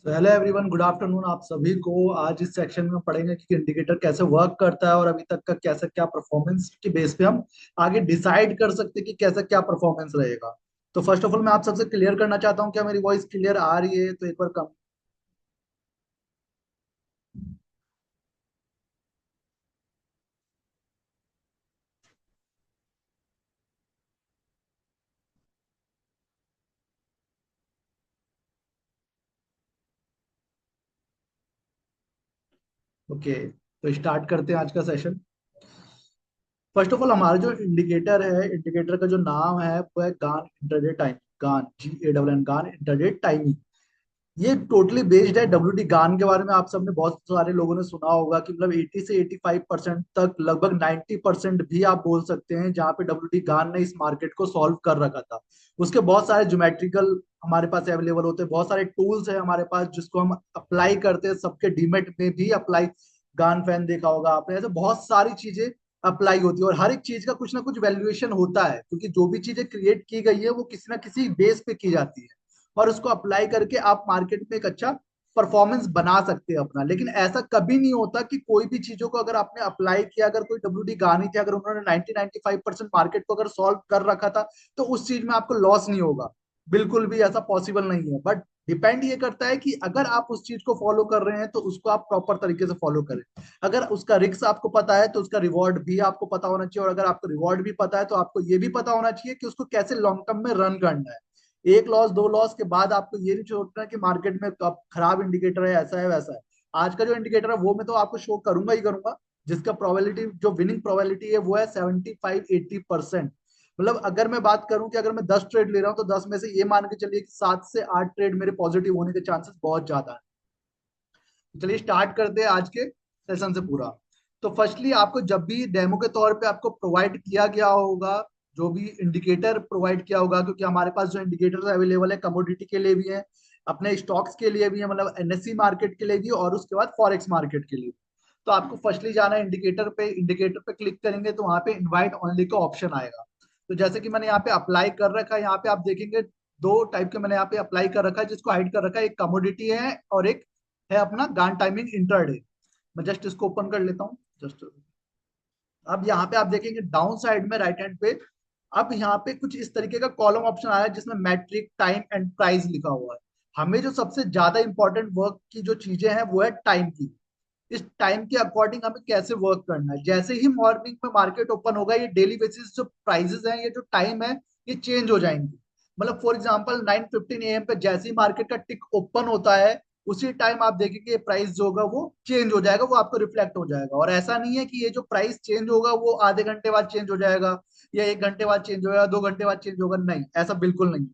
Hello everyone, good afternoon आप सभी को। आज इस सेक्शन में पढ़ेंगे कि इंडिकेटर कैसे वर्क करता है और अभी तक का कैसा क्या परफॉर्मेंस के बेस पे हम आगे डिसाइड कर सकते हैं कि कैसा क्या परफॉर्मेंस रहेगा। तो फर्स्ट ऑफ ऑल मैं आप सबसे क्लियर करना चाहता हूँ, क्या मेरी वॉइस क्लियर आ रही है? तो एक बार कम। ओके, तो स्टार्ट करते हैं आज का सेशन। फर्स्ट ऑफ ऑल हमारा जो इंडिकेटर है, इंडिकेटर का जो नाम है वो है गान इंटरडे टाइम। गान, GANN, गान इंटरडे टाइमिंग। ये टोटली बेस्ड है डब्ल्यू डी गान के बारे में। आप सबने बहुत सारे लोगों ने सुना होगा कि मतलब 80 से 85% तक, लगभग 90% भी आप बोल सकते हैं, जहाँ पे डब्ल्यू डी गान ने इस मार्केट को सॉल्व कर रखा था। उसके बहुत सारे ज्योमेट्रिकल हमारे पास अवेलेबल होते हैं, बहुत सारे टूल्स हैं हमारे पास जिसको हम अप्लाई करते हैं। सबके डीमेट में भी अप्लाई, गान फैन देखा होगा आपने, ऐसे बहुत सारी चीजें अप्लाई होती है। और हर एक चीज का कुछ ना कुछ वैल्यूएशन होता है, क्योंकि जो भी चीजें क्रिएट की गई है वो किसी ना किसी बेस पे की जाती है, और उसको अप्लाई करके आप मार्केट में एक अच्छा परफॉर्मेंस बना सकते हैं अपना। लेकिन ऐसा कभी नहीं होता कि कोई भी चीजों को अगर आपने अप्लाई किया, अगर कोई डब्ल्यू डी गानी थी, अगर उन्होंने 90-95% मार्केट को अगर सॉल्व कर रखा था, तो उस चीज में आपको लॉस नहीं होगा। बिल्कुल भी ऐसा पॉसिबल नहीं है। बट डिपेंड ये करता है कि अगर आप उस चीज को फॉलो कर रहे हैं तो उसको आप प्रॉपर तरीके से फॉलो करें। अगर उसका रिस्क आपको पता है तो उसका रिवॉर्ड भी आपको पता होना चाहिए, और अगर आपको रिवॉर्ड भी पता है तो आपको ये भी पता होना चाहिए कि उसको कैसे लॉन्ग टर्म में रन करना है। एक लॉस दो लॉस के बाद आपको ये नहीं सोचना कि मार्केट में कब खराब इंडिकेटर है, ऐसा है वैसा है। आज का जो इंडिकेटर है वो मैं तो आपको शो करूंगा ही करूंगा, जिसका प्रोबेबिलिटी, जो विनिंग प्रोबेबिलिटी है वो है 75-80%। मतलब अगर मैं बात करूं कि अगर मैं 10 ट्रेड ले रहा हूं तो 10 में से ये मान के चलिए कि 7 से 8 ट्रेड मेरे पॉजिटिव होने के चांसेस बहुत ज्यादा है। तो चलिए स्टार्ट करते हैं आज के सेशन से पूरा। तो फर्स्टली आपको जब भी डेमो के तौर पे आपको प्रोवाइड किया गया होगा, जो भी इंडिकेटर प्रोवाइड किया होगा, क्योंकि हमारे पास जो इंडिकेटर्स अवेलेबल है कमोडिटी के लिए भी है, अपने स्टॉक्स के लिए भी है, मतलब NSE मार्केट के लिए भी, और उसके बाद फॉरेक्स मार्केट के लिए। तो आपको फर्स्टली जाना है इंडिकेटर पे। इंडिकेटर पे क्लिक करेंगे तो वहां पे इनवाइट ओनली का ऑप्शन आएगा। तो जैसे कि मैंने यहाँ पे अप्लाई कर रखा है, यहाँ पे आप देखेंगे दो टाइप के मैंने यहाँ पे अप्लाई कर रखा है, जिसको हाइड कर रखा है। एक कमोडिटी है और एक है अपना गान टाइमिंग इंटरडे। मैं जस्ट इसको ओपन कर लेता हूँ जस्ट। अब यहाँ पे आप देखेंगे डाउन साइड में राइट हैंड पे, अब यहाँ पे कुछ इस तरीके का कॉलम ऑप्शन आया है जिसमें मैट्रिक, टाइम एंड प्राइस लिखा हुआ है। हमें जो सबसे ज्यादा इंपॉर्टेंट वर्क की जो चीजें हैं वो है टाइम की। इस टाइम के अकॉर्डिंग हमें कैसे वर्क करना है। जैसे ही मॉर्निंग में मार्केट ओपन होगा, ये डेली बेसिस जो प्राइसेस हैं, ये जो टाइम है, ये चेंज हो जाएंगे। मतलब फॉर एग्जांपल 9:15 AM पे जैसे ही मार्केट का टिक ओपन होता है, उसी टाइम आप देखेंगे प्राइस जो होगा वो चेंज हो जाएगा, वो आपको रिफ्लेक्ट हो जाएगा। और ऐसा नहीं है कि ये जो प्राइस चेंज होगा वो आधे घंटे बाद चेंज हो जाएगा, या 1 घंटे बाद चेंज होगा, 2 घंटे बाद चेंज होगा। नहीं, ऐसा बिल्कुल नहीं।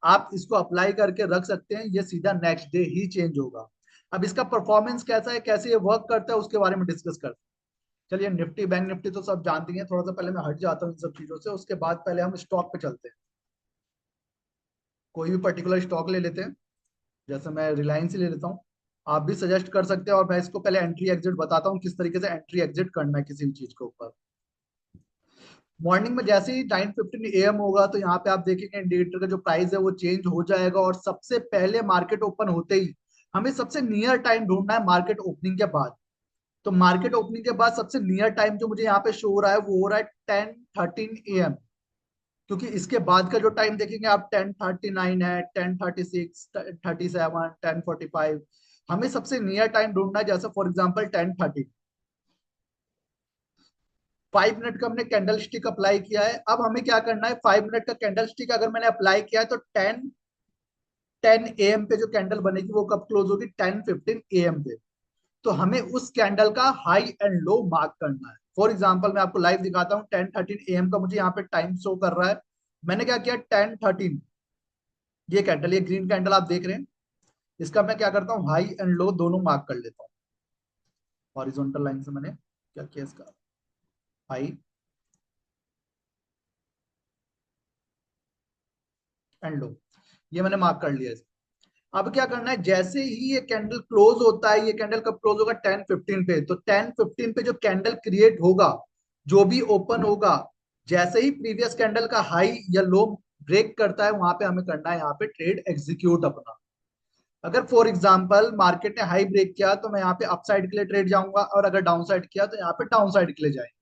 आप इसको अप्लाई करके रख सकते हैं, ये सीधा नेक्स्ट डे ही चेंज होगा। अब इसका परफॉर्मेंस कैसा है, कैसे ये वर्क करता है, उसके बारे में डिस्कस करते हैं। चलिए, निफ्टी बैंक निफ्टी तो सब जानती हैं, थोड़ा सा पहले मैं हट जाता हूँ इन सब चीजों से, उसके बाद पहले हम स्टॉक पे चलते हैं। कोई भी पर्टिकुलर स्टॉक ले लेते हैं, जैसे मैं रिलायंस ही ले लेता हूँ। आप भी सजेस्ट कर सकते हैं, और मैं इसको पहले एंट्री एग्जिट बताता हूँ किस तरीके से एंट्री एग्जिट करना है किसी भी चीज के ऊपर। मॉर्निंग में जैसे ही 9:15 AM होगा तो यहाँ पे आप देखेंगे इंडिकेटर का जो प्राइस है वो चेंज हो जाएगा, और सबसे पहले मार्केट ओपन होते ही हमें सबसे नियर टाइम ढूंढना है मार्केट ओपनिंग के बाद। तो मार्केट ओपनिंग के बाद सबसे नियर टाइम जो मुझे यहाँ पे शो हो रहा है वो हो रहा है 10:13 AM। क्योंकि इसके बाद का जो टाइम देखेंगे आप, 10:39 है, 10:36, 10:37, 10:45। हमें सबसे नियर टाइम ढूंढना है, जैसे फॉर एग्जाम्पल 10:30। 5 मिनट का हमने कैंडल स्टिक अप्लाई किया है। अब हमें क्या करना है, 5 मिनट का कैंडल स्टिक अगर मैंने अप्लाई किया है तो 10:10 AM पे जो कैंडल बनेगी वो कब क्लोज होगी, 10:15 AM पे। तो हमें उस कैंडल का हाई एंड लो मार्क करना है। फॉर एग्जाम्पल मैं आपको लाइव दिखाता हूँ, 10:13 AM का मुझे यहाँ पे टाइम शो कर रहा है। मैंने क्या किया, 10:13, ये कैंडल, ये ग्रीन कैंडल आप देख रहे हैं, इसका मैं क्या करता हूँ, हाई एंड लो दोनों मार्क कर लेता हूँ। हॉरिजॉन्टल लाइन से मैंने क्या किया, इसका हाई एंड लो, ये मैंने मार्क कर लिया। अब क्या करना है, जैसे ही ये कैंडल क्लोज होता है, ये कैंडल कब क्लोज होगा, 10:15 पे। तो 10:15 पे जो कैंडल क्रिएट होगा, जो भी ओपन होगा, जैसे ही प्रीवियस कैंडल का हाई या लो ब्रेक करता है, वहां पे हमें करना है यहाँ पे ट्रेड एग्जीक्यूट अपना। अगर फॉर एग्जांपल मार्केट ने हाई ब्रेक किया तो मैं यहाँ पे अप साइड के लिए ट्रेड जाऊंगा, और अगर डाउन साइड किया तो यहाँ पे डाउन साइड के लिए जाएंगे।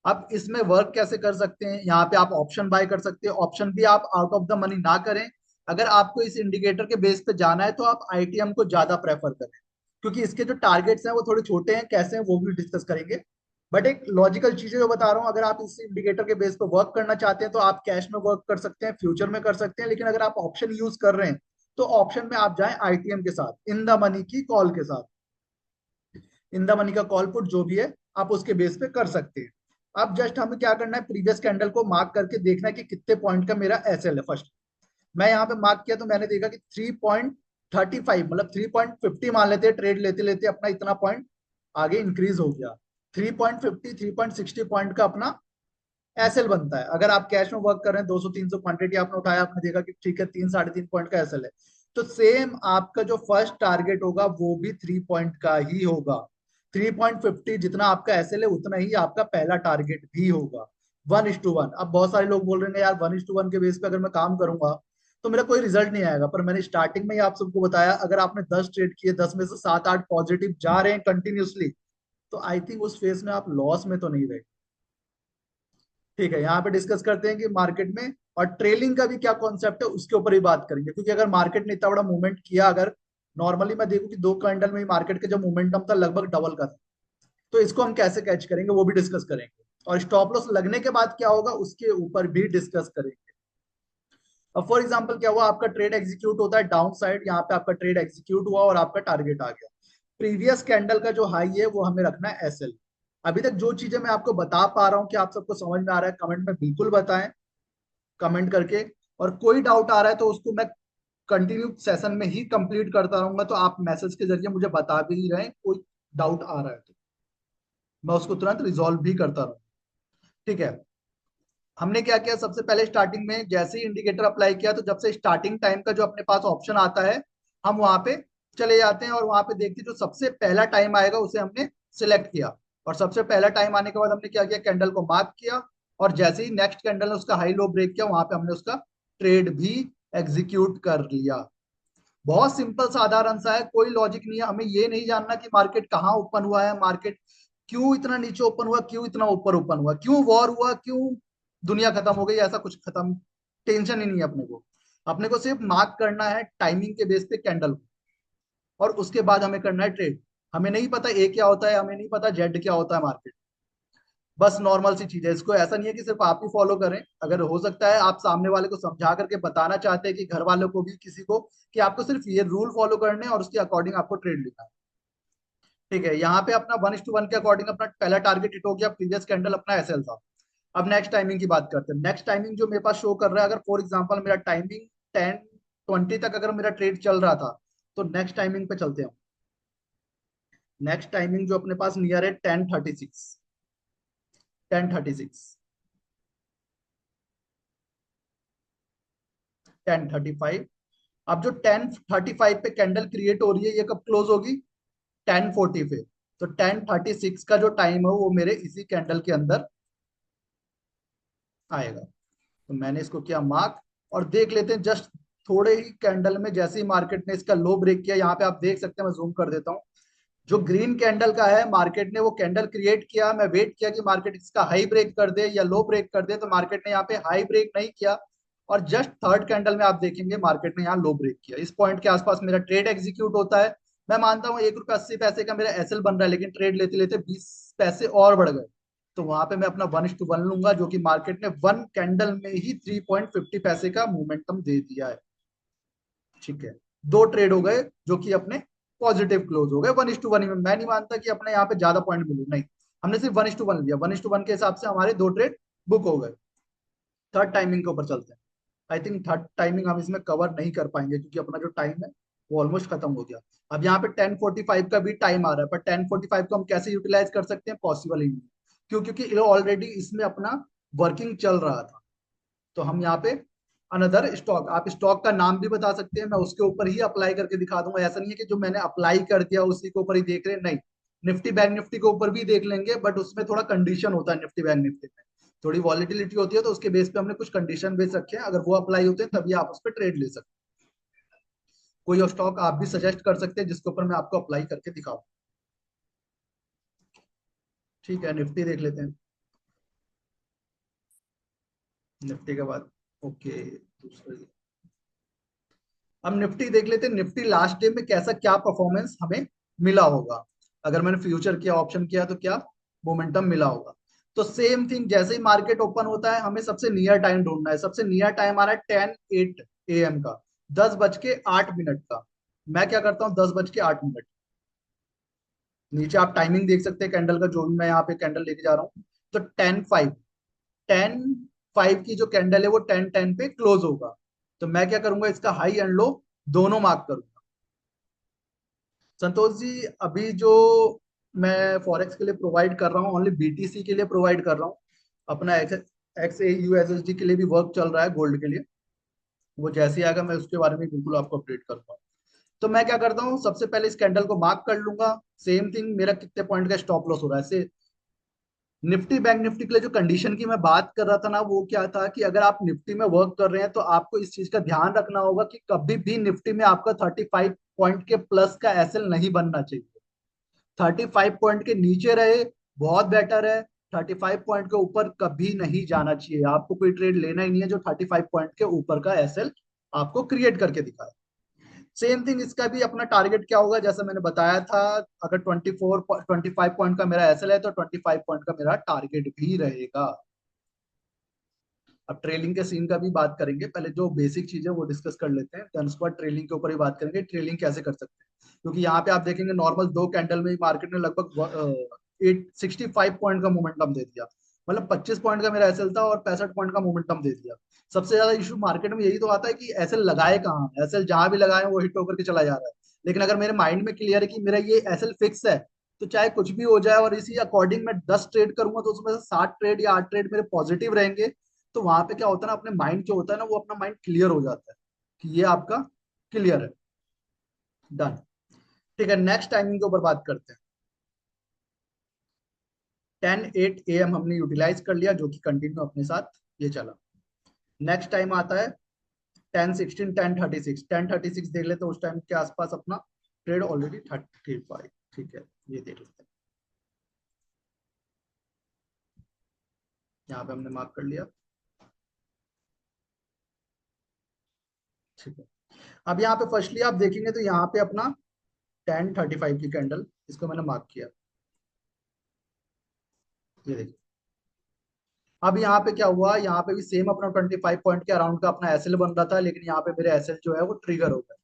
आप इसमें वर्क कैसे कर सकते हैं, यहाँ पे आप ऑप्शन बाय कर सकते हैं। ऑप्शन भी आप आउट ऑफ द मनी ना करें। अगर आपको इस इंडिकेटर के बेस पे जाना है तो आप आईटीएम को ज्यादा प्रेफर करें, क्योंकि इसके जो टारगेट्स हैं वो थोड़े छोटे हैं, कैसे हैं वो भी डिस्कस करेंगे। बट एक लॉजिकल चीजें जो बता रहा हूँ, अगर आप इस इंडिकेटर के बेस पे वर्क करना चाहते हैं तो आप कैश में वर्क कर सकते हैं, फ्यूचर में कर सकते हैं। लेकिन अगर आप ऑप्शन यूज कर रहे हैं तो ऑप्शन में आप जाएं आईटीएम के साथ, इन द मनी की कॉल के साथ। इन द मनी का कॉल पुट जो भी है आप उसके बेस पे कर सकते हैं। अब जस्ट हमें क्या करना है, प्रीवियस कैंडल को मार्क करके देखना है कि कितने पॉइंट का मेरा एसएल है। फर्स्ट मैं यहाँ पे मार्क किया तो मैंने देखा कि 3.35, मतलब 3.50 मान लेते हैं, ट्रेड लेते लेते अपना इतना पॉइंट आगे इंक्रीज हो गया। 3.50 3.60 पॉइंट का अपना एसएल बनता है। अगर आप कैश में वर्क कर रहे हैं, 200 300 क्वांटिटी आपने उठाया, आपने देखा कि ठीक है 3 साढ़े 3 पॉइंट का एसएल है, तो सेम आपका जो फर्स्ट टारगेट होगा वो भी 3 पॉइंट का ही होगा। 3.50 जितना आपका एसएल है उतना ही आपका पहला टारगेट भी होगा। 1:1। अब बहुत सारे लोग बोल रहे हैं यार 1:1 के बेस पे अगर मैं काम करूंगा तो मेरा कोई रिजल्ट नहीं आएगा। पर मैंने स्टार्टिंग में ही आप सबको बताया, अगर आपने 10 ट्रेड किए, 10 में से 7 8 पॉजिटिव जा रहे हैं कंटिन्यूसली, तो आई थिंक उस फेज में आप लॉस में तो नहीं रहे। ठीक है, यहाँ पे डिस्कस करते हैं कि मार्केट में और ट्रेलिंग का भी क्या कॉन्सेप्ट है, उसके ऊपर ही बात करेंगे। क्योंकि अगर मार्केट ने इतना बड़ा मूवमेंट किया, अगर नॉर्मली मैं देखूं कि 2 कैंडल में मार्केट का जो मोमेंटम था लगभग डबल का था, तो इसको हम कैसे कैच करेंगे वो भी डिस्कस करेंगे। और स्टॉप लॉस लगने के बाद क्या होगा उसके ऊपर भी डिस्कस करेंगे। अब फॉर एग्जांपल क्या हुआ, आपका ट्रेड एग्जीक्यूट होता है डाउन साइड, यहाँ पे आपका ट्रेड एग्जीक्यूट हुआ और आपका टारगेट आ गया। प्रीवियस कैंडल का जो हाई है वो हमें रखना है एसएल। अभी तक जो चीजें मैं आपको बता पा रहा हूँ कि आप सबको समझ में आ रहा है, कमेंट में बिल्कुल बताएं, कमेंट करके। और कोई डाउट आ रहा है तो उसको मैं कंटिन्यू सेशन में ही कंप्लीट करता रहूंगा, तो आप मैसेज के जरिए मुझे बता भी रहे हैं कोई डाउट आ रहा है तो मैं उसको तुरंत रिजॉल्व भी करता रहूँ। ठीक है, हमने क्या किया, सबसे पहले स्टार्टिंग में जैसे ही इंडिकेटर अप्लाई किया तो जब से स्टार्टिंग टाइम का जो अपने पास ऑप्शन आता है, हम वहां पे चले जाते हैं और वहां पे देखते हैं जो सबसे पहला टाइम आएगा उसे हमने सिलेक्ट किया। और सबसे पहला टाइम आने के बाद हमने क्या किया, कैंडल को मार्क किया, और जैसे ही नेक्स्ट कैंडल ने उसका हाई लो ब्रेक किया वहां पे हमने उसका ट्रेड भी एग्जीक्यूट कर लिया। बहुत सिंपल साधारण सा है, कोई लॉजिक नहीं है। हमें ये नहीं जानना कि मार्केट कहाँ ओपन हुआ है, मार्केट क्यों इतना नीचे ओपन हुआ, क्यों इतना ऊपर ओपन हुआ, क्यों वॉर हुआ, क्यों दुनिया खत्म हो गई, ऐसा कुछ खत्म टेंशन ही नहीं है अपने को। अपने को सिर्फ मार्क करना है टाइमिंग के बेस पे कैंडल को, और उसके बाद हमें करना है ट्रेड। हमें नहीं पता ए क्या होता है, हमें नहीं पता जेड क्या होता है मार्केट। बस नॉर्मल सी चीज है, इसको ऐसा नहीं है कि सिर्फ आप ही फॉलो करें। अगर हो सकता है आप सामने वाले को समझा करके बताना चाहते हैं कि घर वालों को भी, किसी को, कि आपको सिर्फ ये रूल फॉलो करने हैं और उसके अकॉर्डिंग आपको ट्रेड लेना है। ठीक है, यहाँ पे अपना 1:1 के अकॉर्डिंग अपना पहला टारगेट हिट हो गया, प्रीवियस कैंडल अपना एसएल था। अब नेक्स्ट टाइमिंग की बात करते हैं। नेक्स्ट टाइमिंग जो मेरे पास शो कर रहा है, अगर फॉर एग्जांपल मेरा टाइमिंग 10:20 तक अगर मेरा ट्रेड चल रहा था, तो नेक्स्ट टाइमिंग पे चलते हैं। नेक्स्ट टाइमिंग जो अपने पास नियर है 10:36, 10:36, 10:35। अब जो 10:35 पे कैंडल क्रिएट हो रही है, ये कब क्लोज होगी, 10:40 पे। तो 10:36 का जो टाइम है वो मेरे इसी कैंडल के अंदर आएगा। तो मैंने इसको किया मार्क, और देख लेते हैं जस्ट थोड़े ही कैंडल में जैसे ही मार्केट ने इसका लो ब्रेक किया, यहाँ पे आप देख सकते हैं, मैं जूम कर देता हूँ। जो ग्रीन कैंडल का है, मार्केट ने वो कैंडल क्रिएट किया, मैं वेट किया कि मार्केट इसका हाई ब्रेक कर दे या लो ब्रेक कर दे, तो मार्केट ने यहाँ पे हाई ब्रेक नहीं किया। और जस्ट थर्ड कैंडल में आप देखेंगे मार्केट ने यहाँ लो ब्रेक किया। इस पॉइंट के आसपास मेरा ट्रेड एग्जीक्यूट होता है। मैं मानता हूँ ₹1.80 का मेरा एसएल बन रहा है, लेकिन ट्रेड लेते लेते 20 पैसे और बढ़ गए। तो वहां पे मैं अपना 1:1 लूंगा, जो कि मार्केट ने वन कैंडल में ही 3.50 पैसे का मोमेंटम दे दिया है। ठीक है, दो ट्रेड हो गए जो कि अपने पॉजिटिव क्लोज हो गए 1:1 में। मैं नहीं मानता कि अपने यहाँ पे ज्यादा पॉइंट मिले, नहीं, हमने सिर्फ 1:1 लिया, 1:1 के हिसाब से हमारे दो ट्रेड बुक हो गए। थर्ड टाइमिंग के ऊपर चलते हैं। आई थिंक थर्ड टाइमिंग हम इसमें कवर नहीं कर पाएंगे, क्योंकि अपना जो टाइम है वो ऑलमोस्ट खत्म हो गया। अब यहाँ पे 10:45 का भी टाइम आ रहा है, पर 10:45 को हम कैसे यूटिलाइज कर सकते हैं, पॉसिबल ही नहीं। क्यों, क्योंकि ऑलरेडी इसमें अपना वर्किंग चल रहा था। तो हम यहाँ पे अनदर स्टॉक, आप स्टॉक का नाम भी बता सकते हैं, मैं उसके ऊपर ही अप्लाई करके दिखा दूंगा। ऐसा नहीं है कि जो मैंने अप्लाई कर दिया उसी के ऊपर ही देख रहे हैं, नहीं। निफ्टी बैंक निफ्टी के ऊपर भी देख लेंगे, बट उसमें थोड़ा कंडीशन होता है, निफ्टी बैंक निफ्टी में थोड़ी वॉलिटिलिटी होती है, तो उसके बेस पे हमने कुछ कंडीशन बेच रखे हैं, अगर वो अप्लाई होते हैं तभी आप उस पर ट्रेड ले सकते कोई स्टॉक आप भी सजेस्ट कर सकते हैं जिसके ऊपर मैं आपको अप्लाई करके दिखाऊं। ठीक है, निफ्टी देख लेते हैं। निफ्टी के बाद ओके, दूसरा। अब निफ्टी देख लेते हैं, निफ्टी लास्ट डे में कैसा क्या परफॉर्मेंस हमें मिला होगा। अगर मैंने फ्यूचर किया, ऑप्शन किया, तो क्या मोमेंटम मिला होगा। तो सेम थिंग, जैसे ही मार्केट ओपन होता है हमें सबसे नियर टाइम ढूंढना है। सबसे नियर टाइम आ रहा है 10:08 AM का, 10:08 का। मैं क्या करता हूँ, 10:08। नीचे आप टाइमिंग देख सकते हैं कैंडल का, जो भी मैं यहाँ पे कैंडल लेके जा रहा हूँ। तो 10:05 की जो कैंडल है वो 10:10 पे क्लोज होगा। तो मैं क्या करूंगा, इसका हाई एंड लो दोनों मार्क करूंगा। संतोष जी, अभी जो मैं फॉरेक्स के लिए प्रोवाइड कर रहा हूँ, ओनली बीटीसी के लिए प्रोवाइड कर रहा हूँ। अपना एक्स ए यूएसएसडी के लिए भी वर्क चल रहा है, गोल्ड के लिए। वो जैसे ही आएगा मैं उसके बारे में बिल्कुल आपको अपडेट करूंगा। तो मैं क्या करता हूँ, सबसे पहले इस कैंडल को मार्क कर लूंगा। सेम थिंग, मेरा कितने पॉइंट का स्टॉप लॉस हो रहा है। निफ्टी बैंक निफ्टी के लिए जो कंडीशन की मैं बात कर रहा था ना, वो क्या था कि अगर आप निफ्टी में वर्क कर रहे हैं तो आपको इस चीज का ध्यान रखना होगा कि कभी भी निफ्टी में आपका 35 पॉइंट के प्लस का एसएल नहीं बनना चाहिए। 35 पॉइंट के नीचे रहे बहुत बेटर है। 35 पॉइंट के ऊपर कभी नहीं जाना चाहिए। आपको कोई ट्रेड लेना ही नहीं है जो 35 पॉइंट के ऊपर का एसएल आपको क्रिएट करके दिखाए। सेम थिंग इसका भी अपना टारगेट क्या होगा, जैसा मैंने बताया था। अगर 25 पॉइंट का मेरा एसएल है तो 25 पॉइंट का मेरा टारगेट भी रहेगा। अब ट्रेलिंग के सीन का भी बात करेंगे, पहले जो बेसिक चीज है वो डिस्कस कर लेते हैं, देन उसके बाद ट्रेलिंग के ऊपर ही बात करेंगे, ट्रेलिंग कैसे कर सकते हैं। क्योंकि यहाँ पे आप देखेंगे नॉर्मल दो कैंडल में ही मार्केट ने लगभग 65 पॉइंट का मोमेंटम दे दिया। मतलब 25 पॉइंट का मेरा एसएल था और 65 पॉइंट का मोमेंटम दे दिया। सबसे ज्यादा इशू मार्केट में यही तो आता है कि एसएल लगाए कहाँ, एसएल जहां भी लगाए वो हिट होकर के चला जा रहा है। लेकिन अगर मेरे माइंड में क्लियर है कि मेरा ये एसएल फिक्स है, तो चाहे कुछ भी हो जाए और इसी अकॉर्डिंग मैं 10 ट्रेड करूंगा तो उसमें से 7 ट्रेड या 8 ट्रेड मेरे पॉजिटिव रहेंगे। तो वहां पे क्या होता है ना, अपने माइंड जो होता है ना, वो अपना माइंड क्लियर हो जाता है कि ये आपका क्लियर है। डन। ठीक है, नेक्स्ट टाइमिंग के ऊपर बात करते हैं। 10:08 AM हमने यूटिलाइज कर लिया, जो कि कंटिन्यू अपने साथ ये चला। नेक्स्ट टाइम आता है 10:16, 10:36। 10:36 देख लेते हैं, उस टाइम के आसपास अपना ट्रेड ऑलरेडी 35। ठीक है, ये देख लेते हैं। यहाँ पे हमने मार्क कर लिया। ठीक है, अब यहाँ पे फर्स्टली आप देखेंगे तो यहाँ पे अपना 10:35 की कैंडल, इसको मैंने मार्क किया। ये देखिए, अब यहाँ पे क्या हुआ, यहाँ पे भी सेम अपना 25 पॉइंट के अराउंड का अपना एसएल बन रहा था, लेकिन यहाँ पे मेरे एसएल जो है वो ट्रिगर हो गए।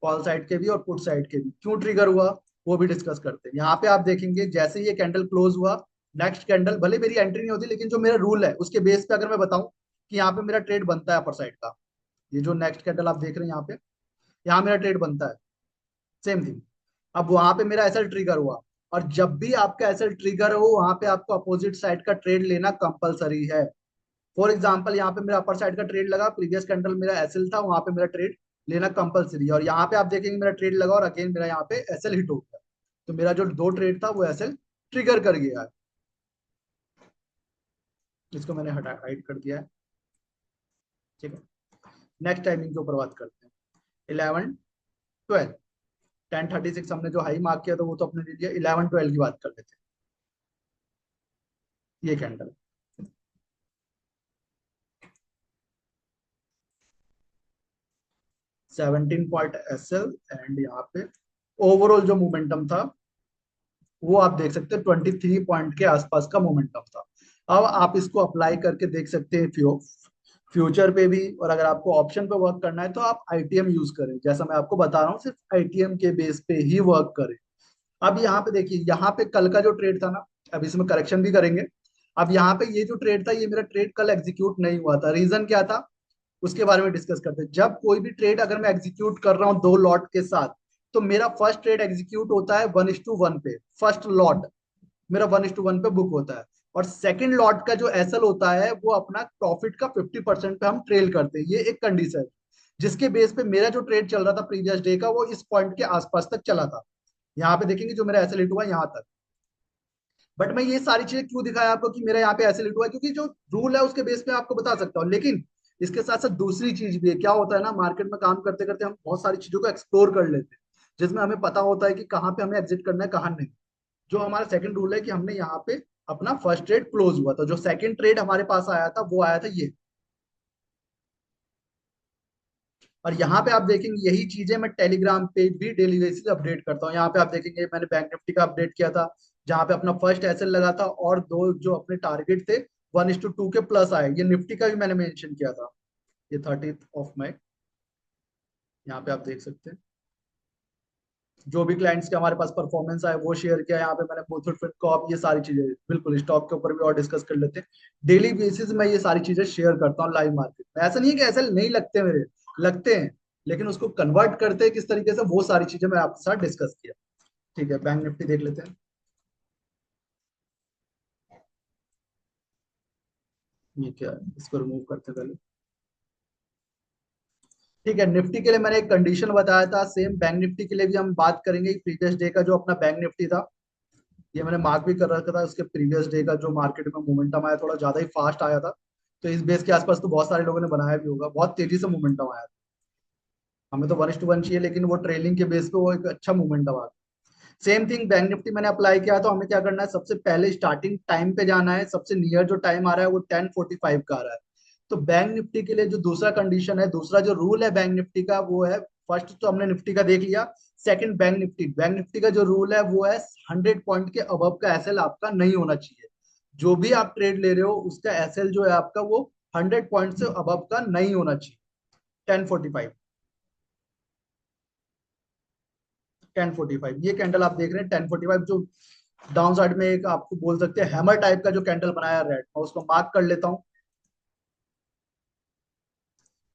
कॉल साइड के भी और पुट साइड के भी। क्यों ट्रिगर हुआ वो भी डिस्कस करते हैं। यहाँ पे आप देखेंगे जैसे ही ये कैंडल क्लोज हुआ, नेक्स्ट कैंडल, भले मेरी एंट्री नहीं होती लेकिन जो मेरा रूल है उसके बेस पे अगर मैं बताऊं कि यहाँ पे मेरा ट्रेड बनता है अपर साइड का। ये जो नेक्स्ट कैंडल आप देख रहे हैं यहाँ पे, यहाँ मेरा ट्रेड बनता है। सेम थिंग, अब वहां पे मेरा एसएल ट्रिगर हुआ। और जब भी आपका एसएल ट्रिगर हो वहां पे आपको अपोजिट साइड का ट्रेड लेना कंपलसरी है। फॉर एग्जाम्पल, यहाँ पे मेरा अपर साइड का ट्रेड लगा, प्रीवियस कैंडल मेरा एसएल था, वहां पे मेरा ट्रेड लेना कंपलसरी है। और यहाँ पे आप देखेंगे मेरा ट्रेड लगा और अगेन मेरा यहाँ पे एसएल हिट हो गया। तो मेरा जो दो ट्रेड था वो एसएल ट्रिगर कर गया है। इसको मैंने हटा हाइड कर दिया है। ठीक है, नेक्स्ट टाइमिंग के ऊपर बात करते हैं। 11:12। 10:36 हमने जो हाई मार्क किया था वो तो अपने ले लिया। 11:12 की बात कर लेते हैं। ये कैंडल 17 पॉइंट एसएल एंड यहाँ पे ओवरऑल जो मोमेंटम था वो आप देख सकते हैं 23 पॉइंट के आसपास का मोमेंटम था। अब आप इसको अप्लाई करके देख सकते हैं फ्यूचर पे भी। और अगर आपको ऑप्शन पे वर्क करना है तो आप आईटीएम यूज करें, जैसा मैं आपको बता रहा हूँ, सिर्फ आईटीएम के बेस पे ही वर्क करें। अब यहाँ पे देखिए, यहाँ पे कल का जो ट्रेड था ना, अब इसमें करेक्शन भी करेंगे। अब यहाँ पे ये जो ट्रेड था, ये मेरा ट्रेड कल एग्जीक्यूट नहीं हुआ था। रीजन क्या था उसके बारे में डिस्कस करते हैं। जब कोई भी ट्रेड अगर मैं एग्जीक्यूट कर रहा हूँ दो लॉट के साथ, तो मेरा फर्स्ट ट्रेड एग्जीक्यूट होता है 1:1 पे। फर्स्ट लॉट मेरा 1:1 पे बुक होता है। और सेकंड लॉट का जो एसएल होता है वो अपना प्रॉफिट का 50% पे हम ट्रेल करते हैं। ये एक कंडीशन है जिसके बेस पे मेरा जो ट्रेड चल रहा था प्रीवियस डे का, वो इस पॉइंट के आसपास तक चला था। यहाँ पे देखेंगे जो मेरा एसएल हिट हुआ यहाँ तक। बट मैं ये सारी चीजें क्यों दिखाया आपको कि मेरा यहाँ पे एसएल हिट हुआ है, क्योंकि जो रूल है उसके बेस पे आपको बता सकता हूँ। लेकिन इसके साथ साथ दूसरी चीज भी है, क्या होता है ना, मार्केट में काम करते करते हम बहुत सारी चीजों को एक्सप्लोर कर लेते हैं, जिसमें हमें पता होता है कि कहाँ पे हमें एग्जिट करना है, कहाँ नहीं। जो हमारा सेकंड रूल है कि हमने यहाँ पे अपना फर्स्ट ट्रेड क्लोज हुआ था, जो सेकंड ट्रेड हमारे पास आया था वो आया था ये। और यहाँ पे आप देखेंगे यही चीजें मैं टेलीग्राम पे भी डेली बेसिस अपडेट करता हूँ। यहाँ पे आप देखेंगे मैंने बैंक निफ्टी का अपडेट किया था, जहाँ पे अपना फर्स्ट एसएल लगा था और दो जो अपने टारगेट थे 1:2 के प्लस आए। ये निफ्टी का भी मैंने मेंशन किया था, ये 30 यहाँ पे आप देख सकते हैं। जो भी क्लाइंट्स के हमारे पास परफॉर्मेंस आए वो शेयर किया, यहाँ पे मैंने मुथूट फिनकॉर्प, ये सारी चीजें बिल्कुल स्टॉक के ऊपर भी और डिस्कस कर लेते हैं। डेली बेसिस में ये सारी चीजें शेयर करता हूँ लाइव मार्केट में। ऐसा नहीं है कि ऐसे नहीं लगते मेरे, लगते हैं, लेकिन उसको कन्वर्ट करते हैं किस तरीके से, वो सारी चीजें मैं आपके साथ डिस्कस किया। ठीक है, बैंक निफ्टी देख लेते हैं। ये क्या है, इसको रिमूव करते हैं पहले। ठीक है, निफ्टी के लिए मैंने एक कंडीशन बताया था, सेम बैंक निफ्टी के लिए भी हम बात करेंगे। प्रीवियस डे का जो अपना बैंक निफ्टी था, ये मैंने मार्क भी कर रखा था, उसके प्रीवियस डे का जो मार्केट में मोमेंटम आया थोड़ा ज्यादा ही फास्ट आया था। तो इस बेस के आसपास तो बहुत सारे लोगों ने बनाया भी होगा, बहुत तेजी से मोमेंटम आया था। हमें तो 1:1 चाहिए, लेकिन वो ट्रेलिंग के बेस पे वो एक अच्छा मोमेंटम आ गया। सेम थिंग बैंक निफ्टी मैंने अप्लाई किया, तो हमें क्या करना है, सबसे पहले स्टार्टिंग टाइम पे जाना है। सबसे नियर जो टाइम आ रहा है वो 10:45 का आ रहा है। तो बैंक निफ्टी के लिए जो दूसरा कंडीशन है, दूसरा जो रूल है बैंक निफ्टी का, वो है, फर्स्ट तो हमने निफ्टी का देख लिया। सेकंड बैंक निफ्टी का जो रूल है वो है 100 पॉइंट के अबव का एसएल आपका नहीं होना चाहिए। जो भी आप ट्रेड ले रहे हो उसका एसएल जो है आपका वो 100 पॉइंट से अबव का नहीं होना चाहिए। 10:45, 10:45 ये कैंडल आप देख रहे हैं, 10:45 जो डाउन साइड में एक आपको बोल सकते हैं हैमर टाइप का जो कैंडल बनाया रेड, मैं उसको मार्क कर लेता हूँ।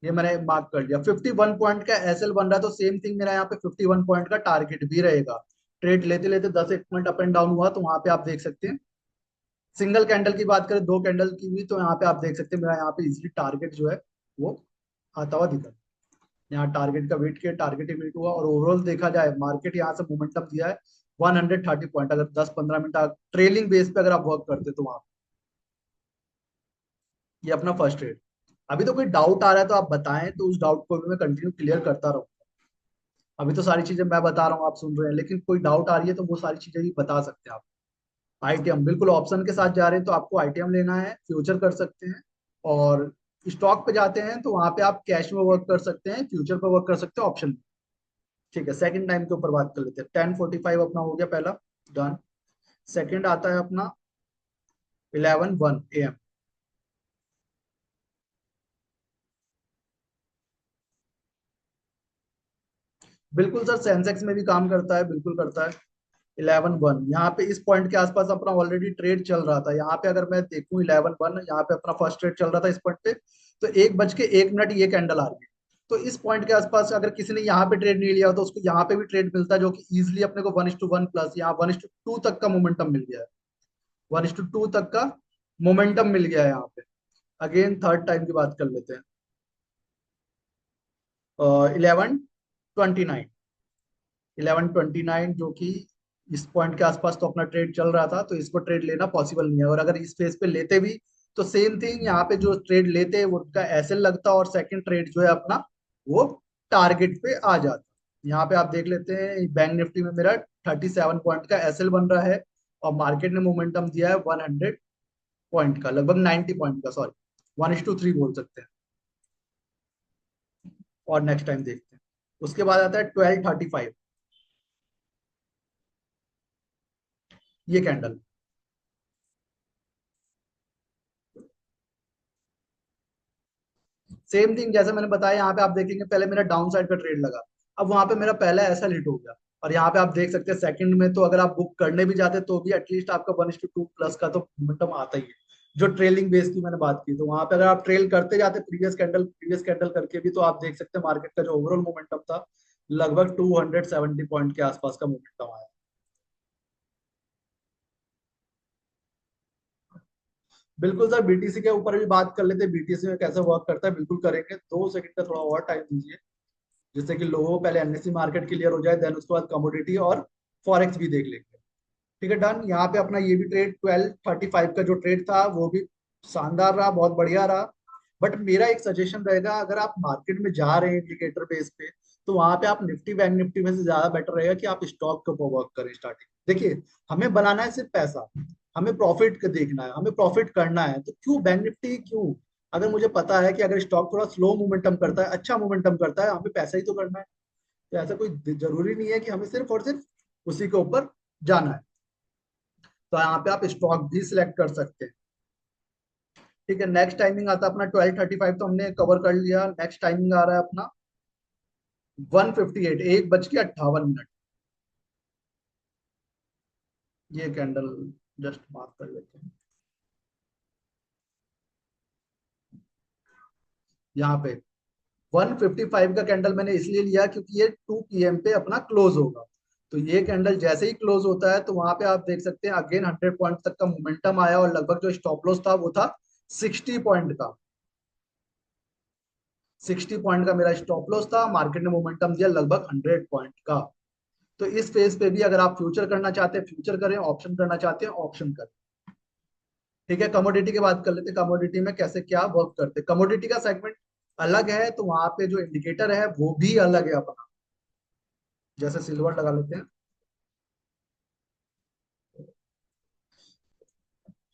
ये मैंने मार्क कर लिया। 51 पॉइंट का एसएल बन रहा है, तो सेम थिंग मेरा यहाँ पे 51 पॉइंट का टारगेट भी रहेगा। ट्रेड लेते लेते 10 एक पॉइंट अप एंड डाउन हुआ, तो वहां पे आप देख सकते हैं। सिंगल कैंडल की बात करें, दो कैंडल की भी, तो यहाँ पे आप देख सकते हैं मेरा यहाँ पे इजिली टारगेट जो है वो आता हुआ दिखा। यहाँ टारगेट का वेट किया, टारगेट ही मीट हुआ, और ओवरऑल देखा जाए मार्केट यहाँ से मोमेंटम दिया है 130 पॉइंट। अगर 10-15 मिनट ट्रेलिंग बेस पे अगर आप वर्क करते तो वहां, ये अपना फर्स्ट ट्रेड। अभी तो कोई डाउट आ रहा है तो आप बताएं, तो उस डाउट को भी मैं कंटिन्यू क्लियर करता रहूँ। अभी तो सारी चीजें मैं बता रहा हूँ, आप सुन रहे हैं, लेकिन कोई डाउट आ रही है तो वो सारी चीजें भी बता सकते हैं आप। आईटीएम बिल्कुल ऑप्शन के साथ जा रहे हैं तो आपको आईटीएम लेना है, फ्यूचर कर सकते हैं। और स्टॉक पे जाते हैं तो वहां पे आप कैश में वर्क कर सकते हैं, फ्यूचर पे वर्क कर सकते हैं, ऑप्शन। ठीक है, सेकंड टाइम के ऊपर बात कर लेते हैं। 10:45 अपना हो गया पहला, डन। सेकंड आता है अपना 11:01 AM। बिल्कुल सर, सेंसेक्स में भी काम करता है, बिल्कुल करता है। 11:01 यहाँ पे इस पॉइंट के आसपास अपना ऑलरेडी ट्रेड चल रहा था। यहाँ पे अगर मैं देखूं 11:01, यहाँ पे अपना फर्स्ट ट्रेड चल रहा था इस पॉइंट पे। तो 1:01 ये कैंडल आ रही है। तो इस पॉइंट के आसपास अगर किसी ने यहाँ पे ट्रेड नहीं लिया तो उसको यहाँ पे भी ट्रेड मिलता है, जो कि इजिली अपने को 1:1 प्लस, यहाँ 1:2 तक का मोमेंटम मिल गया है। 1:2 तक का मोमेंटम मिल गया है यहाँ पे। अगेन थर्ड टाइम की बात कर लेते हैं। 11:29, 11:29 जो कि इस पॉइंट के आसपास तो अपना ट्रेड चल रहा था, तो इसको ट्रेड लेना पॉसिबल नहीं है। और अगर इस फेज पे लेते भी तो सेम थिंग, यहाँ पे जो ट्रेड लेते हैं वो उनका एसएल लगता, और सेकंड ट्रेड जो है अपना वो टारगेट पे आ जाता। यहाँ पे आप देख लेते हैं बैंक निफ्टी में मेरा 37 पॉइंट का एसएल बन रहा है, और मार्केट ने मोमेंटम दिया है 100 पॉइंट का, लगभग 90 पॉइंट का, सॉरी 1:3 बोल सकते हैं। और नेक्स्ट टाइम देखते हैं। उसके बाद आता है 12:35, ये कैंडल। सेम थिंग जैसे मैंने बताया, यहाँ पे आप देखेंगे पहले मेरा डाउन साइड का ट्रेड लगा, अब वहां पे मेरा पहला ऐसा हिट हो गया। और यहाँ पे आप देख सकते हैं सेकंड में तो अगर आप बुक करने भी जाते तो भी एटलीस्ट आपका 1:2 प्लस का तो मोमेंटम आता ही है। जो ट्रेलिंग बेस की मैंने बात की, तो वहां पे अगर आप ट्रेल करते जाते प्रीवियस कैंडल करके भी, तो आप देख सकते हैं मार्केट का जो ओवरऑल मोमेंटम था लगभग 270 पॉइंट के आसपास का मोमेंटम आया। बिल्कुल सर, बीटीसी के ऊपर भी बात कर लेते हैं, बीटीसी में कैसे वर्क करता है, बिल्कुल करेंगे। 2 सेकंड का थोड़ा और टाइम दीजिए, जिससे कि लोगों को पहले एनएससी मार्केट क्लियर हो जाए, देन उसके बाद कमोडिटी और फॉरेक्स भी देख लेंगे। ठीक है, डन। यहाँ पे अपना ये भी ट्रेड 12:35 का जो ट्रेड था वो भी शानदार रहा, बहुत बढ़िया रहा। बट मेरा एक सजेशन रहेगा, अगर आप मार्केट में जा रहे हैं इंडिकेटर बेस पे, तो वहां पे आप निफ्टी बैंक निफ्टी में से ज्यादा बेटर रहेगा कि आप स्टॉक के ऊपर वर्क करें स्टार्टिंग। देखिए, हमें बनाना है सिर्फ पैसा, हमें प्रॉफिट का देखना है, हमें प्रॉफिट करना है, तो क्यों बैंक निफ्टी क्यों? अगर मुझे पता है कि अगर स्टॉक थोड़ा स्लो मोमेंटम करता है, अच्छा मोमेंटम करता है, हमें पैसा ही तो करना है। तो ऐसा कोई जरूरी नहीं है कि हमें सिर्फ और सिर्फ उसी के ऊपर जाना है। तो यहाँ पे आप स्टॉक भी सिलेक्ट कर सकते हैं। ठीक है, नेक्स्ट टाइमिंग आता है अपना 12:35, तो हमने कवर कर लिया। नेक्स्ट टाइमिंग आ रहा है अपना 1:58, 1:58। ये कैंडल जस्ट मार्क कर लेते हैं यहाँ पे। 1:55 का कैंडल मैंने इसलिए लिया क्योंकि ये 2 PM पे अपना क्लोज होगा। तो ये कैंडल जैसे ही क्लोज होता है, तो वहां पे आप देख सकते हैं अगेन 100 पॉइंट तक का मोमेंटम आया, और लगभग जो स्टॉप लॉस था वो था 60 पॉइंट का। 60 पॉइंट का मेरा स्टॉप लॉस था। मार्केट ने मोमेंटम दिया लगभग 100 पॉइंट का। तो इस फेज पे भी अगर आप फ्यूचर करना चाहते हैं फ्यूचर करें, ऑप्शन करना चाहते हैं ऑप्शन करें। ठीक है, कमोडिटी की बात कर लेते हैं, कमोडिटी में कैसे क्या वर्क करते हैं। कमोडिटी का सेगमेंट अलग है, तो वहां पे जो इंडिकेटर है वो भी अलग है अपना। जैसे सिल्वर लगा लेते हैं,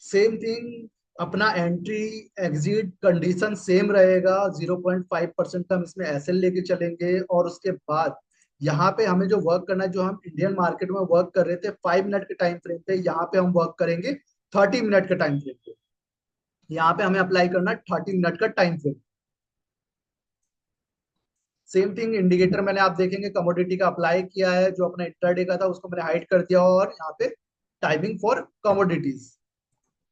सेम थिंग, अपना एंट्री एग्जिट कंडीशन सेम रहेगा। 0.5% का हम इसमें एसएल लेके चलेंगे, और उसके बाद यहाँ पे हमें जो वर्क करना है, जो हम इंडियन मार्केट में वर्क कर रहे थे 5 मिनट के टाइम फ्रेम पे, यहाँ पे हम वर्क करेंगे 30 मिनट के टाइम फ्रेम पे। यहाँ पे हमें अप्लाई करना है 30 मिनट का time frame. Same thing indicator मैंने, आप देखेंगे कमोडिटी का अप्लाई किया है, जो अपना इंट्राडे का था उसको मैंने हाइड कर दिया, और यहाँ पे टाइमिंग फॉर कमोडिटीज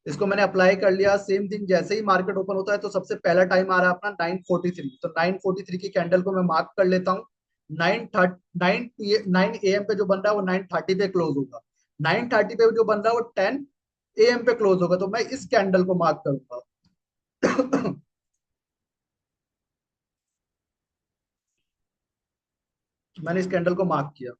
इसको मैंने अप्लाई कर लिया। सेम थिंग, जैसे ही मार्केट ओपन होता है तो सबसे पहला टाइम आ रहा है अपना 9:43, तो 9:43 की कैंडल को मैं मार्क कर लेता हूँ। 9 AM पे जो बन रहा है वो 9:30 पे क्लोज होगा। 9:30 पे जो बन रहा है वो 10 AM पे क्लोज होगा, तो मैं इस कैंडल को मार्क करूंगा। मैंने इस कैंडल को मार्क किया।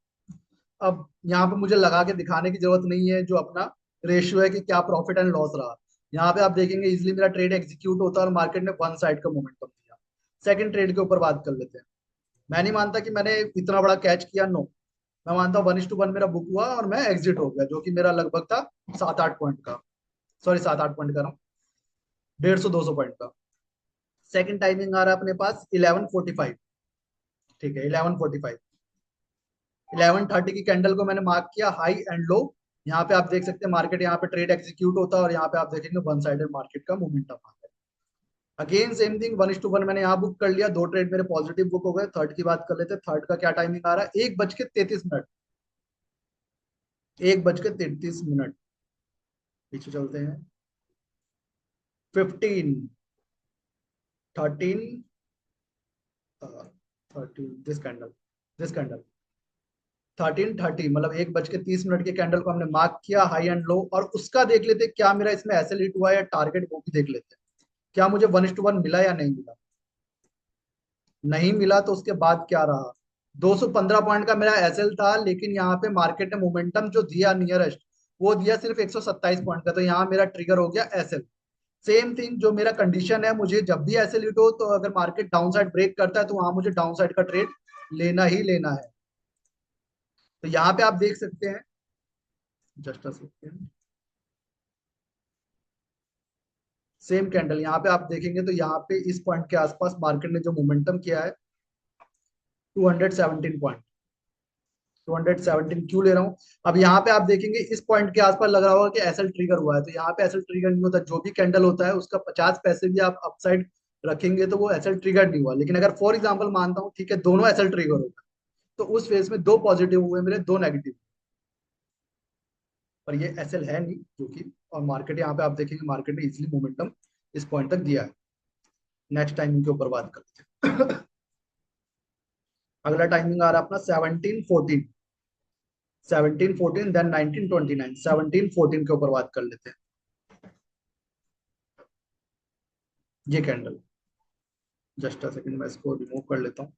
अब यहाँ पे मुझे लगा के दिखाने की जरूरत नहीं है जो अपना रेशियो है कि क्या प्रॉफिट एंड लॉस रहा। यहाँ पे आप देखेंगे इजिली मेरा ट्रेड एग्जीक्यूट होता है, और मार्केट ने वन साइड का मोमेंटम दिया। सेकंड ट्रेड के ऊपर बात कर लेते हैं। मैं नहीं मानता कि मैंने इतना बड़ा कैच किया, नो। मैं मानता हूँ 1:1 मेरा बुक हुआ और मैं एग्जिट हो गया, जो कि मेरा लगभग था 7-8 पॉइंट का। सॉरी, 7-8 पॉइंट का रहा हूँ, 150-200 पॉइंट का। सेकंड टाइमिंग आ रहा है अपने पास 11:45। ठीक है, 11:45, 11:30 की कैंडल को मैंने मार्क किया हाई एंड लो। यहाँ पे आप देख सकते हैं मार्केट, यहाँ पे ट्रेड एग्जीक्यूट होता है, और यहाँ पे आप देखेंगे वन साइडेड मार्केट का मोमेंटम आता है। अगेन सेम थिंग, 1:1 मैंने यहाँ बुक कर लिया, दो ट्रेड मेरे पॉजिटिव बुक हो गए। थर्ड की बात कर लेते हैं, थर्ड का क्या टाइमिंग आ रहा है, 1:33। 1:33, पीछे चलते हैं। 15, 13, 13, दिस कैंडल 13:30, मतलब 1:30 की कैंडल को हमने मार्क किया हाई एंड लो, और उसका देख लेते हैं क्या मेरा इसमें एसएल हिट हुआ है या टारगेट, वो भी देख लेते हैं। क्या मुझे 1:1 मिला या नहीं मिला। नहीं मिला तो उसके बाद क्या रहा। 215 पॉइंट का मेरा एसएल था, लेकिन यहाँ पे मार्केट ने मोमेंटम जो दिया नियरेस्ट, वो दिया सिर्फ 127 पॉइंट का, तो यहाँ मेरा ट्रिगर हो गया एसएल। सेम थिंग, जो मेरा कंडीशन है, मुझे जब भी एसएल हिट हो, तो अगर मार्केट डाउन साइड ब्रेक करता है तो वहां मुझे डाउन साइड का ट्रेड लेना ही लेना है। तो यहाँ पे आप देख सकते हैं, just a second, same candle यहाँ पे आप देखेंगे तो यहाँ पे इस पॉइंट के आसपास मार्केट ने जो मोमेंटम किया है 217 पॉइंट। 217 क्यों ले रहा हूँ, अब यहाँ पे आप देखेंगे इस पॉइंट के आसपास लग रहा होगा कि एसएल ट्रिगर हुआ है, तो यहाँ पे एसएल ट्रिगर नहीं होता। जो भी कैंडल होता है उसका 50 पैसे भी आप अपसाइड रखेंगे तो वो एसएल ट्रिगर नहीं हुआ। लेकिन अगर फॉर एग्जाम्पल मानता हूँ, ठीक है, दोनों एसएल ट्रिगर होगा, तो उस फेज में दो पॉजिटिव हुए मेरे, दो नेगेटिव। पर ये एसएल है नहीं जो कि, और मार्केट यहाँ पे आप देखेंगे मार्केट ने इजिली मोमेंटम इस पॉइंट तक दिया है। नेक्स्ट टाइमिंग के ऊपर बात करते हैं। अगला टाइमिंग आ रहा है अपना 17:14। 17:14, देन 19:29, 17:14 के ऊपर बात कर लेते हैं। ये कैंडल, जस्ट अ सेकंड, मैं इसको रिमूव कर लेता हूँ।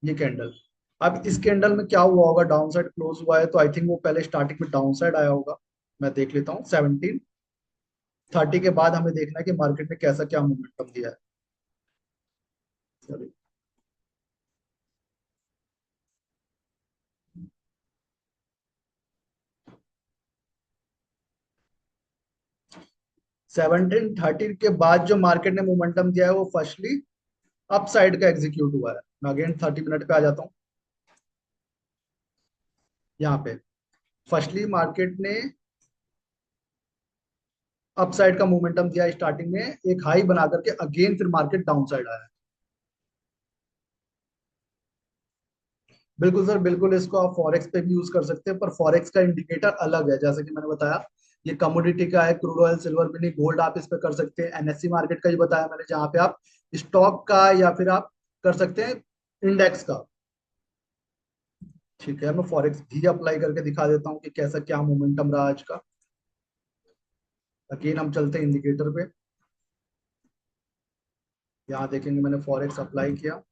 ये कैंडल, अब इस कैंडल में क्या हुआ होगा, डाउन साइड क्लोज हुआ है, तो आई थिंक वो पहले स्टार्टिंग में डाउन साइड आया होगा। मैं देख लेता हूँ 17:30 के बाद हमें देखना है कि मार्केट ने कैसा क्या मोमेंटम दिया है। सॉरी, 1730 के बाद जो मार्केट ने मोमेंटम दिया है वो फर्स्टली अप साइड का एग्जीक्यूट हुआ है। मैं अगेन 30 मिनट पे आ जाता हूँ। यहाँ पे फर्स्टली मार्केट ने अप साइड का मोमेंटम दिया, स्टार्टिंग में एक हाई बना करके अगेन फिर मार्केट डाउन साइड आया है। बिल्कुल सर, बिल्कुल इसको आप फॉरेक्स पे भी यूज कर सकते हैं, पर फॉरेक्स का इंडिकेटर अलग है। जैसे कि मैंने बताया, ये कमोडिटी का है, क्रूड ऑयल, सिल्वर भी नहीं, गोल्ड आप इस पे कर सकते हैं। एनएससी मार्केट का ही बताया मैंने, जहाँ पे आप स्टॉक का या फिर आप कर सकते हैं इंडेक्स का। ठीक है, मैं फॉरेक्स भी अप्लाई करके दिखा देता हूँ कि कैसा क्या मोमेंटम रहा आज का। अगेन हम चलते हैं इंडिकेटर पे। यहाँ देखेंगे मैंने फॉरेक्स अप्लाई किया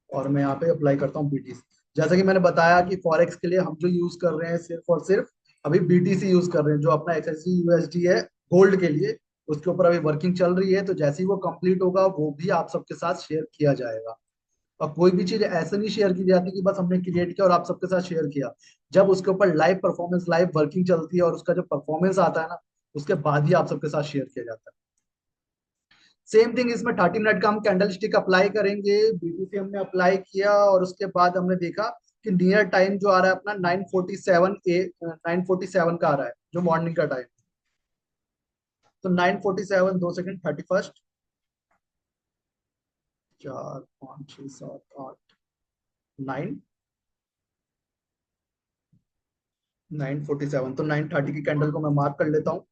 और मैं यहाँ पे अप्लाई करता हूँ बीटीसी। जैसा कि मैंने बताया कि फॉरेक्स के लिए हम जो यूज कर रहे हैं सिर्फ और सिर्फ अभी बीटीसी यूज कर रहे हैं, जो अपना एक्सएससी यूएसडी है गोल्ड के लिए। उसके ऊपर अभी वर्किंग चल रही है, तो जैसे ही वो कंप्लीट होगा वो भी आप सबके साथ शेयर किया जाएगा। और कोई भी चीज ऐसे नहीं शेयर की जाती कि बस हमने क्रिएट किया और आप सबके साथ शेयर किया। जब उसके ऊपर लाइव परफॉर्मेंस, लाइव वर्किंग चलती है और उसका जो परफॉर्मेंस आता है ना, उसके बाद ही आप सबके साथ शेयर किया जाता है। सेम थिंग इसमें 30 मिनट का हम कैंडल स्टिक अप्लाई करेंगे। बीटीसी हमने अप्लाई किया और उसके बाद हमने देखा कि नियर टाइम जो आ रहा है अपना 9:47 का आ रहा है, जो मॉर्निंग का टाइम। तो 9:47, 2 सेकंड, 31st, 4, 5, 6, 7, 8, 9, 9:47। तो 9:30 की कैंडल को मैं मार्क कर लेता हूँ।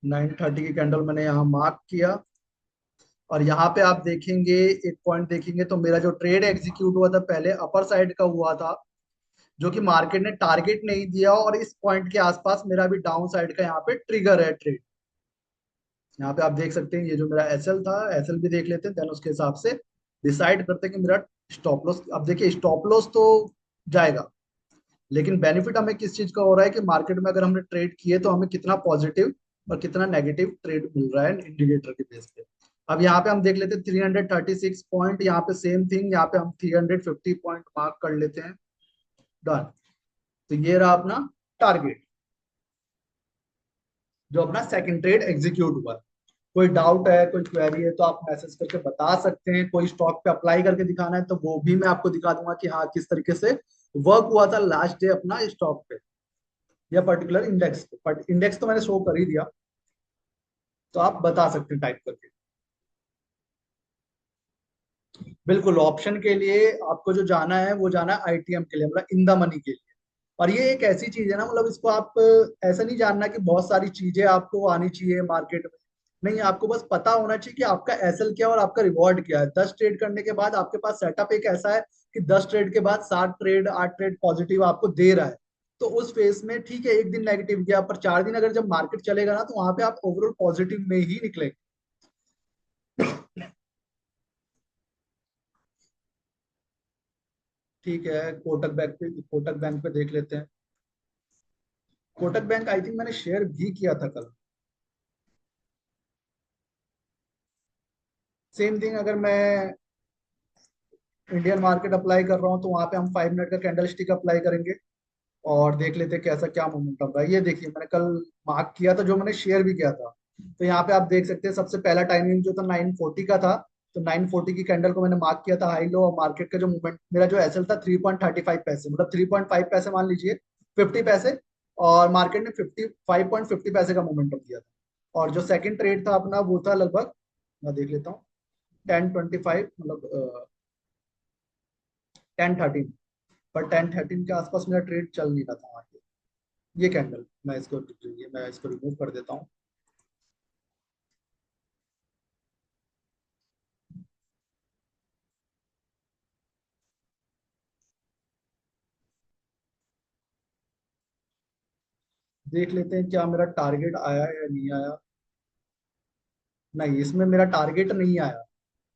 9:30 की कैंडल मैंने यहाँ मार्क किया। और यहाँ पे आप देखेंगे, एक पॉइंट देखेंगे तो मेरा जो ट्रेड एग्जीक्यूट हुआ था पहले अपर साइड का हुआ था, जो कि मार्केट ने टारगेट नहीं दिया, और इस पॉइंट के आसपास मेरा भी डाउन साइड का यहाँ पे ट्रिगर है ट्रेड। यहाँ पे आप देख सकते हैं ये जो मेरा एसएल था, एसएल भी देख लेते हैं, देन उसके हिसाब से डिसाइड करते हैं कि मेरा स्टॉप लॉस। अब देखिए स्टॉप लॉस तो जाएगा, लेकिन बेनिफिट हमें किस चीज का हो रहा है कि मार्केट में अगर हमने ट्रेड किए तो हमें कितना पॉजिटिव और कितना नेगेटिव ट्रेड मिल रहा है इंडिकेटर के बेस पे। अब यहाँ पे हम देख लेते हैं 336 पॉइंट, यहाँ पे सेम थिंग, यहाँ पे हम 350 पॉइंट मार्क कर लेते हैं। डन। तो ये रहा अपना टारगेट, जो अपना सेकंड ट्रेड एग्जीक्यूट हुआ। कोई डाउट है, कोई क्वेरी है तो आप मैसेज करके बता सकते हैं। कोई स्टॉक पे अप्लाई करके दिखाना है तो वो भी मैं आपको दिखा दूंगा कि हाँ किस तरीके से वर्क हुआ था लास्ट डे अपना स्टॉक पे या पर्टिकुलर इंडेक्स पे। बट इंडेक्स तो मैंने शो कर ही दिया, तो आप बता सकते हैं टाइप करके। बिल्कुल, ऑप्शन के लिए आपको जो जाना है वो जाना है आईटीएम के लिए, मतलब इन द मनी के लिए। और ये एक ऐसी चीज है ना, मतलब इसको आप ऐसा नहीं जानना कि बहुत सारी चीजें आपको आनी चाहिए मार्केट में। नहीं, आपको बस पता होना चाहिए कि आपका एसएल क्या है और आपका रिवॉर्ड क्या है। 10 ट्रेड करने के बाद आपके पास सेटअप एक ऐसा है कि 10 ट्रेड के बाद 7 ट्रेड, 8 ट्रेड पॉजिटिव आपको दे रहा है। तो उस फेज में ठीक है, एक दिन नेगेटिव गया, पर 4 दिन अगर जब मार्केट चलेगा ना, तो वहां पे आप ओवरऑल पॉजिटिव में ही निकलेंगे। ठीक है, कोटक बैंक पे देख लेते हैं। कोटक बैंक आई थिंक मैंने शेयर भी किया था कल। सेम थिंग, अगर मैं इंडियन मार्केट अप्लाई कर रहा हूँ तो वहां पे हम 5 मिनट का कैंडल स्टिक अप्लाई करेंगे और देख लेते हैं कैसा क्या मोमेंटम रहा है। ये देखिए मैंने कल मार्क किया था, जो मैंने शेयर भी किया था। तो यहाँ पे आप देख सकते हैं सबसे पहला टाइमिंग जो था 9:40 का था। तो 9:40 की कैंडल को मैंने मार्क किया था हाई लो, और मार्केट का जो मूवमेंट, मेरा जो एसएल था 3.35 पैसे, मतलब 3.5 पैसे मान लीजिए, 50 पैसे। और मार्केट ने 5.50 पैसे का मोमेंटम दिया था। और जो सेकंड ट्रेड था अपना वो था लगभग, मैं देख लेता हूँ, 10:25, मतलब 10:13। पर 10:13 के आसपास मेरा ट्रेड चल नहीं रहा था वहाँ पे। ये कैंडल मैं इसको रिमूव कर देता हूँ। देख लेते हैं क्या मेरा टारगेट आया है या नहीं आया। नहीं, इसमें मेरा टारगेट नहीं आया।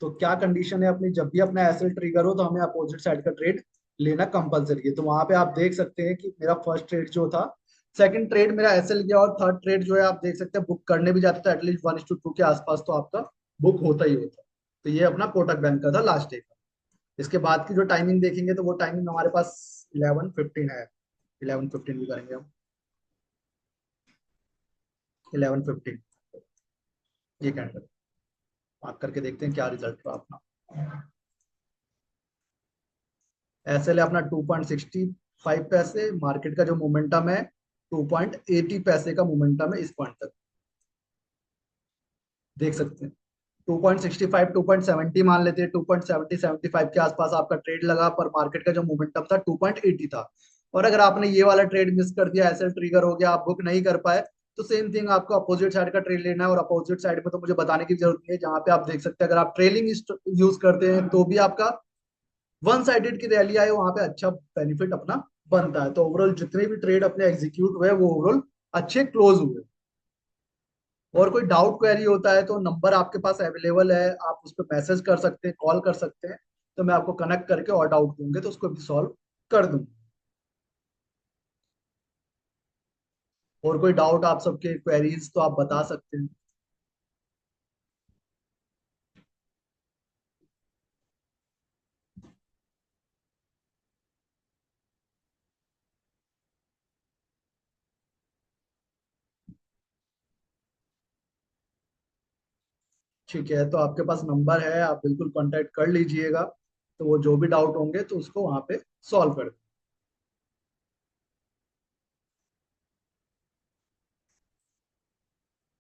तो क्या कंडीशन है अपनी, जब भी अपना एसएल ट्रिगर हो तो हमें अपोजिट साइड का ट्रेड लेना कंपलसरी है। तो वहां पे आप देख सकते हैं कि मेरा फर्स्ट ट्रेड जो था सेकंड ट्रेड मेरा एसएल गया, और थर्ड ट्रेड जो है आप देख सकते हैं, बुक करने भी जाते थे एटलीस्ट 1:2 के आसपास तो आपका बुक होता ही होता। तो ये अपना कोटक बैंक का था लास्ट डे का। इसके बाद की जो टाइमिंग देखेंगे तो वो टाइमिंग हमारे पास 11:15 है। 11:15 भी करेंगे हम। 11:15 ये कैंडल मार्क करके देखते हैं क्या रिजल्ट रहा अपना। एसएल है अपना 2.65 पैसे, मार्केट का जो मोमेंटम है 2.80 पैसे का मोमेंटम है इस पॉइंट तक, देख सकते हैं। 2.65 2.70 मान लेते हैं, 2.70 75 के आसपास आपका ट्रेड लगा, पर मार्केट का जो मोमेंटम था 2.80 था। और अगर आपने ये वाला ट्रेड मिस कर दिया, एसएल ट्रिगर हो गया, आप बुक नहीं कर पाए, तो सेम थिंग आपको अपोजिट साइड का ट्रेड लेना है। और अपोजिट साइड में तो मुझे बताने की जरूरत नहीं है, जहां पे आप देख सकते हैं अगर आप ट्रेलिंग यूज करते हैं तो भी आपका वन साइडेड की रैली आए वहां पे अच्छा बेनिफिट अपना बनता है। तो ओवरऑल जितने भी ट्रेड अपने एग्जीक्यूट हुए वो ओवरऑल अच्छे क्लोज हुए। और कोई डाउट क्वेरी होता है तो नंबर आपके पास अवेलेबल है, आप उस पर मैसेज कर सकते हैं, कॉल कर सकते हैं। तो मैं आपको कनेक्ट करके और डाउट दूंगे तो उसको भी सॉल्व कर दूंगा। और कोई डाउट आप सबके क्वेरीज तो आप बता सकते हैं। ठीक है, तो आपके पास नंबर है, आप बिल्कुल कांटेक्ट कर लीजिएगा। तो वो जो भी डाउट होंगे तो उसको वहां पे सॉल्व कर